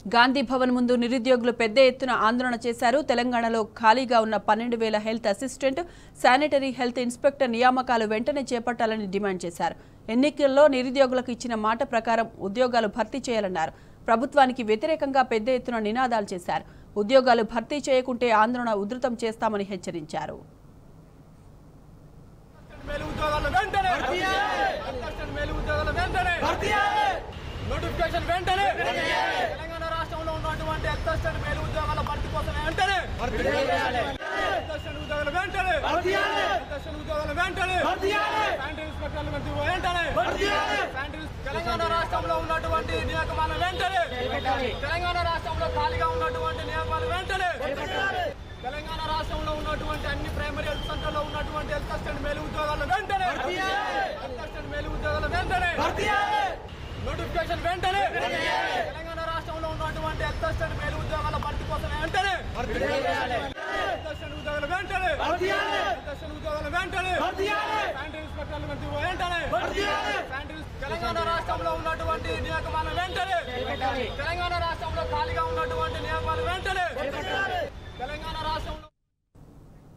గాంధీ భవన్ ముందు నిరుద్యోగులు పెద్ద ఎత్తున ఆందోళన చేశారు. తెలంగాణలో ఖాళీగా ఉన్న 12,000 health assistant, sanitary health inspector నియామకాలు వెంటనే చేపట్టాలని డిమాండ్ చేశారు. ఎన్నికల్లో నిరుద్యోగులకు ఇచ్చిన మాట ప్రకారం ఉద్యోగాలు భర్తీ చేయాలన్నారు. ప్రభుత్వానికి వ్యతిరేకంగా పెద్ద ఎత్తున నినాదాలు చేశారు. ఉద్యోగాలు భర్తీ చేయకుంటే ఆందోళన ఉధృతం చేస్తామని హెచ్చరించారు. నోటిఫికేషన్ వెంటనే తెలంగాణ రాష్ట్రంలో ఉన్నటువంటి అసిస్టెంట్ మేలు ఉద్యోగాల భర్తీ కోసం వెంటనే అసిస్టెంట్ ఉద్యోగాలు వెంటనే అసిస్టెంట్ ఉద్యోగాలు వెంటనే శానిటరీ ఇన్స్పెక్టర్లు వెంటనే తెలంగాణ రాష్ట్రంలో ఉన్నటువంటి నియామకాలు వెంటనే తెలంగాణ రాష్ట్రంలో ఖాళీగా ఉన్నటువంటి నియామకాలు వెంటనే తెలంగాణ రాష్ట్రంలో ఉన్నటువంటి అన్ని ప్రైమరీ హెల్త్ సెంటర్లో ఉన్నటువంటి అసిస్టెంట్ మేలు ఉద్యోగాలు వెంటనే అసిస్టెంట్ మేలు ఉద్యోగాలు వెంటనే నోటిఫికేషన్ వెంటనే తెలంగాణ రాష్ట్రంలో ఉన్నటువంటి అసిస్టెంట్ మేలు ఉద్యోగాల భర్తీ కోసం వెంటనే అసిస్టెంట్ ఉద్యోగాలు వెంటనే అసిస్టెంట్ ఉద్యోగాలు వెంటనే శానిటరీ ఇన్స్పెక్టర్లు వెంటనే తెలంగాణ రాష్ట్రంలో ఉన్నటువంటి నియామకాలు వెంటనే తెలంగాణ రాష్ట్రంలో ఖాళీగా ఉన్నటువంటి నియామకాలు వెంటనే